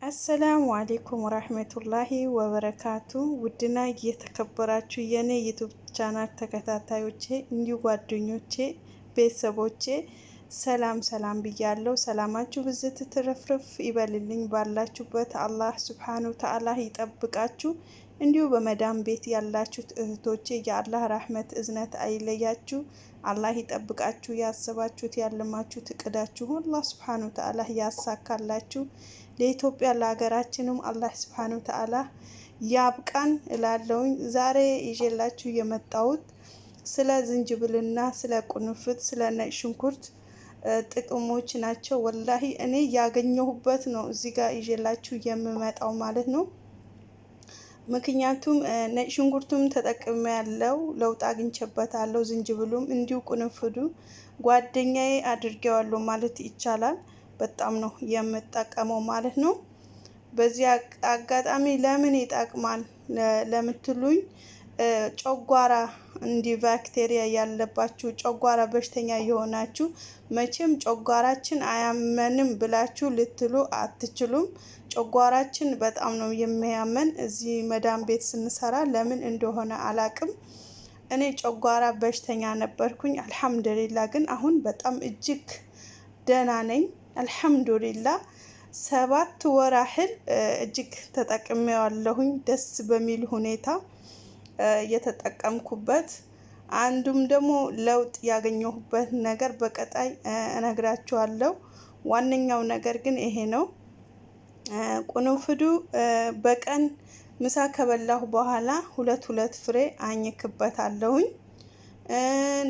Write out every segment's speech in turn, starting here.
አሰላሙ አሌይኩም ወራህመቱላሂ ወበረካቱ። ውድና እየተከበራችሁ የኔ ዩቱብ ቻናል ተከታታዮቼ እንዲሁ ጓደኞቼ፣ ቤተሰቦቼ ሰላም ሰላም ብያለሁ። ሰላማችሁ ብዝት ትረፍርፍ ይበልልኝ። ባላችሁበት አላህ ሱብሓነሁ ወተዓላ ይጠብቃችሁ። እንዲሁ በመዳም ቤት ያላችሁት እህቶቼ የአላህ ራህመት እዝነት አይለያችሁ። አላህ ይጠብቃችሁ። ያሰባችሁት ያለማችሁት እቅዳችሁ አላህ ሱብሓነሁ ወተዓላ ያሳካላችሁ። ለኢትዮጵያ ለሀገራችንም አላህ ሱብሓነሁ ወተዓላ ያብቃን እላለሁኝ። ዛሬ ይዤላችሁ የመጣሁት ስለ ዝንጅብልና ስለ ቁንፍት ስለ ነጭ ሽንኩርት ጥቅሞች ናቸው። ወላሂ እኔ ያገኘሁበት ነው እዚህ ጋር ይዤላችሁ የምመጣው ማለት ነው። ምክንያቱም ነጭ ሽንኩርቱም ተጠቅሜ ያለው ለውጥ አግኝቼበታለሁ። ዝንጅብሉም እንዲሁ ቁንፍዱ ጓደኛዬ አድርጌዋለሁ ማለት ይቻላል። በጣም ነው የምጠቀመው ማለት ነው። በዚህ አጋጣሚ ለምን ይጠቅማል ለምትሉኝ ጨጓራ እንዲህ ባክቴሪያ ያለባችሁ ጨጓራ በሽተኛ የሆናችሁ መቼም ጨጓራችን አያመንም ብላችሁ ልትሉ አትችሉም። ጨጓራችን በጣም ነው የሚያመን። እዚህ መዳም ቤት ስንሰራ ለምን እንደሆነ አላቅም። እኔ ጨጓራ በሽተኛ ነበርኩኝ። አልሐምዱሊላ ግን አሁን በጣም እጅግ ደህና ነኝ። አልሐምዱሊላ 7 ወር ያህል እጅግ ተጠቅሜዋለሁኝ ደስ በሚል ሁኔታ የተጠቀምኩበት። አንዱም ደግሞ ለውጥ ያገኘሁበት ነገር በቀጣይ እነግራችኋለሁ። ዋነኛው ነገር ግን ይሄ ነው። ቁንፍዱ በቀን ምሳ ከበላሁ በኋላ 2 ፍሬ አኝክበታለሁኝ።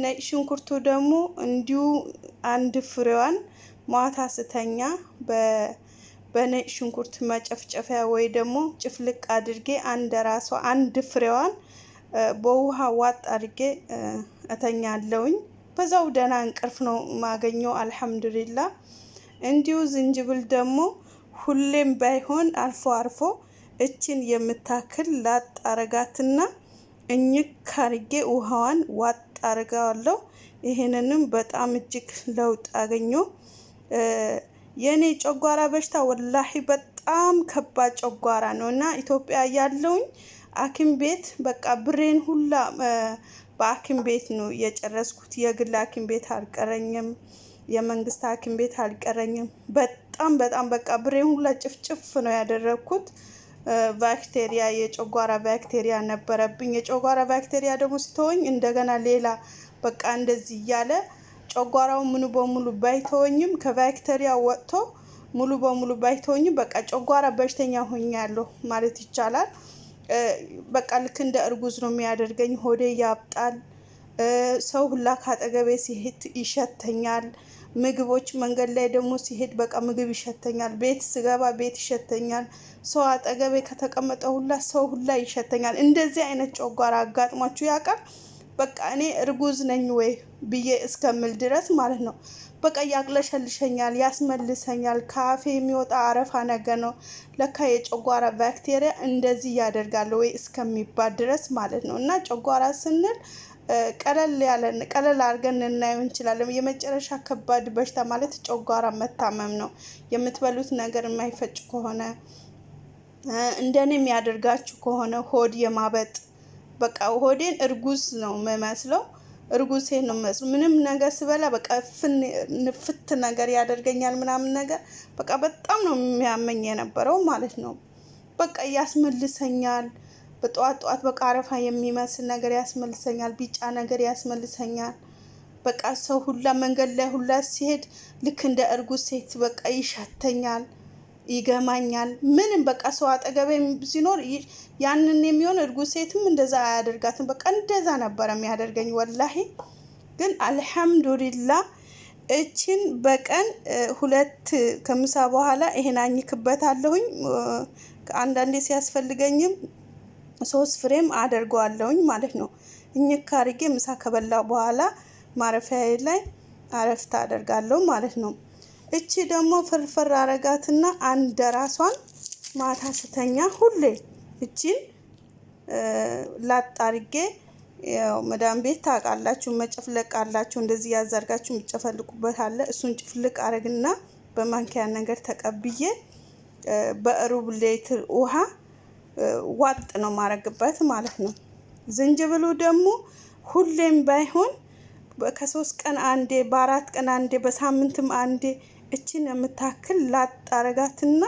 ነጭ ሽንኩርቱ ደግሞ እንዲሁ 1 ፍሬዋን ማታ ስተኛ በነጭ ሽንኩርት መጨፍጨፊያ ወይ ደግሞ ጭፍልቅ አድርጌ አንድ ፍሬዋን በውሃ ዋጥ አድርጌ እተኛለሁኝ። በዛው ደህና እንቅልፍ ነው ማገኘው አልሐምዱሊላ። እንዲሁ ዝንጅብል ደግሞ ሁሌም ባይሆን አልፎ አልፎ እችን የምታክል ላጥ አረጋትና እኝክ አድርጌ ውሃዋን ዋጥ አረጋዋለሁ። ይሄንንም በጣም እጅግ ለውጥ አገኘው። የኔ ጨጓራ በሽታ ወላሂ በጣም ከባድ ጨጓራ ነው እና ኢትዮጵያ ያለውኝ ሐኪም ቤት በቃ ብሬን ሁላ በሐኪም ቤት ነው የጨረስኩት። የግል ሐኪም ቤት አልቀረኝም፣ የመንግስት ሐኪም ቤት አልቀረኝም። በጣም በቃ ብሬን ሁላ ጭፍጭፍ ነው ያደረኩት። ባክቴሪያ የጨጓራ ባክቴሪያ ነበረብኝ። የጨጓራ ባክቴሪያ ደግሞ ሲተወኝ እንደገና ሌላ በቃ እንደዚህ እያለ ጨጓራው ሙሉ በሙሉ ባይተወኝም ከባክቴሪያ ወጥቶ ሙሉ በሙሉ ባይተወኝም በቃ ጨጓራ በሽተኛ ሆኛለሁ ማለት ይቻላል። በቃ ልክ እንደ እርጉዝ ነው የሚያደርገኝ። ሆዴ ያብጣል። ሰው ሁላ ካጠገቤ ሲሄድ ይሸተኛል። ምግቦች መንገድ ላይ ደግሞ ሲሄድ በቃ ምግብ ይሸተኛል። ቤት ስገባ ቤት ይሸተኛል። ሰው አጠገቤ ከተቀመጠ ሁላ ሰው ሁላ ይሸተኛል። እንደዚህ አይነት ጨጓራ አጋጥሟችሁ ያውቃል? በቃ እኔ እርጉዝ ነኝ ወይ ብዬ እስከምል ድረስ ማለት ነው። በቃ ያቅለሸልሸኛል፣ ያስመልሰኛል። ካፌ የሚወጣ አረፋ ነገር ነው። ለካ የጨጓራ ባክቴሪያ እንደዚህ ያደርጋል ወይ እስከሚባል ድረስ ማለት ነው። እና ጨጓራ ስንል ቀለል አድርገን እናየው እንችላለን። የመጨረሻ ከባድ በሽታ ማለት ጨጓራ መታመም ነው። የምትበሉት ነገር የማይፈጭ ከሆነ እንደኔ የሚያደርጋችሁ ከሆነ ሆድ የማበጥ በቃ ሆዴን እርጉዝ ነው የምመስለው። እርጉዝ ሴት ነው የምመስለው። ምንም ነገር ስበላ በቃ ንፍት ነገር ያደርገኛል ምናምን ነገር በቃ በጣም ነው የሚያመኝ የነበረው ማለት ነው። በቃ ያስመልሰኛል። በጠዋት በቃ አረፋ የሚመስል ነገር ያስመልሰኛል። ቢጫ ነገር ያስመልሰኛል። በቃ ሰው ሁላ መንገድ ላይ ሁላ ሲሄድ ልክ እንደ እርጉዝ ሴት በቃ ይሸተኛል፣ ይገማኛል። ምንም በቃ ሰው አጠገቤ ሲኖር ያንን የሚሆን እርጉዝ ሴትም እንደዛ አያደርጋትም። በቃ እንደዛ ነበር የሚያደርገኝ ወላሂ። ግን አልሐምዱሊላ እችን በቀን 2 ከምሳ በኋላ ይሄን አኝክበታለሁኝ። አንዳንዴ ሲያስፈልገኝም 3 ፍሬም አደርገዋለሁኝ ማለት ነው። እኝክ አድርጌ ምሳ ከበላው በኋላ ማረፊያዬ ላይ አረፍታ አደርጋለሁ ማለት ነው። እቺ ደግሞ ፍርፍር አረጋትና አንድ ራሷን ማታ ስተኛ ሁሌ እቺን ላጥ አድርጌ ያው መዳም ቤት ታውቃላችሁ መጨፍለቅ አላችሁ እንደዚህ ያዛርጋችሁ የምትጨፈልቁበት አለ። እሱን ጭፍልቅ አረግና በማንኪያ ነገር ተቀብዬ በሩብ ሊትር ውሃ ዋጥ ነው ማረግበት ማለት ነው። ዝንጅብሉ ደግሞ ሁሌም ባይሆን ከ3 ቀን አንዴ፣ በ4 ቀን አንዴ፣ በሳምንትም አንዴ እቺን የምታክል ላጥ አረጋትና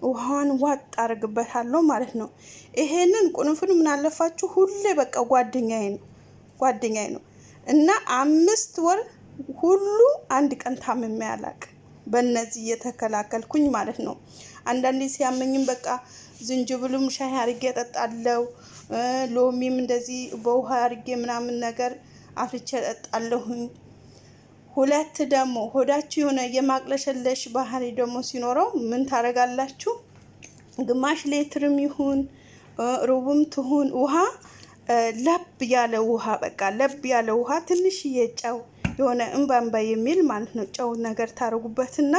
ውሃዋን ዋጥ አረግበታለሁ ማለት ነው። ይሄንን ቁንፍሉ ምን አለፋችሁ ሁሌ በቃ ጓደኛዬ ነው እና 5 ወር ሁሉ አንድ ቀን ታምሜ አላውቅም በእነዚህ እየተከላከልኩኝ ማለት ነው። አንዳንዴ ሲያመኝም በቃ ዝንጅብሉም ሻይ አርጌ እጠጣለሁ፣ ሎሚም እንደዚህ በውሃ አርጌ ምናምን ነገር አፍልቼ እጠጣለሁኝ። ሁለት ደግሞ ሆዳችሁ የሆነ የማቅለሸለሽ ባህሪ ደግሞ ሲኖረው ምን ታረጋላችሁ? ግማሽ ሊትርም ይሁን ሩብም ትሁን ውሃ ለብ ያለ ውሃ በቃ ለብ ያለ ውሃ ትንሽዬ ጨው የሆነ እንባንባ የሚል ማለት ነው ጨው ነገር ታረጉበትና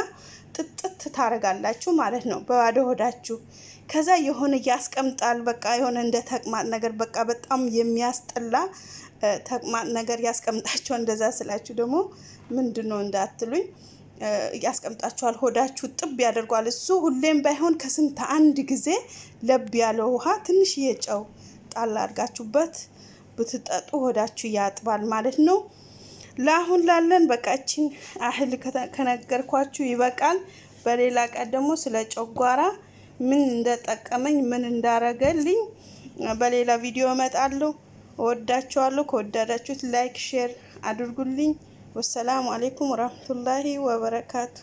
ጥጥት ታረጋላችሁ ማለት ነው በባዶ ሆዳችሁ። ከዛ የሆነ ያስቀምጣል በቃ የሆነ እንደ ተቅማጥ ነገር በቃ በጣም የሚያስጠላ ተቅማጥ ነገር ያስቀምጣችሁ። እንደዛ ስላችሁ ደግሞ ምንድነው እንዳትሉኝ ያስቀምጣችኋል፣ ሆዳችሁ ጥብ ያደርጓል። እሱ ሁሌም ባይሆን ከስንት አንድ ጊዜ ለብ ያለ ውሃ ትንሽዬ ጨው ጣል አድርጋችሁበት ብትጠጡ ሆዳችሁ ያጥባል ማለት ነው። ለአሁን ላለን በቃችን አህል ከነገርኳችሁ ይበቃል። በሌላ ቀን ደግሞ ስለ ጨጓራ ምን እንደጠቀመኝ ምን እንዳረገልኝ በሌላ ቪዲዮ እመጣለሁ። እወዳችኋለሁ። ከወደዳችሁት ላይክ ሼር አድርጉልኝ። ወሰላሙ አለይኩም ወራህመቱላሂ ወበረካቱ።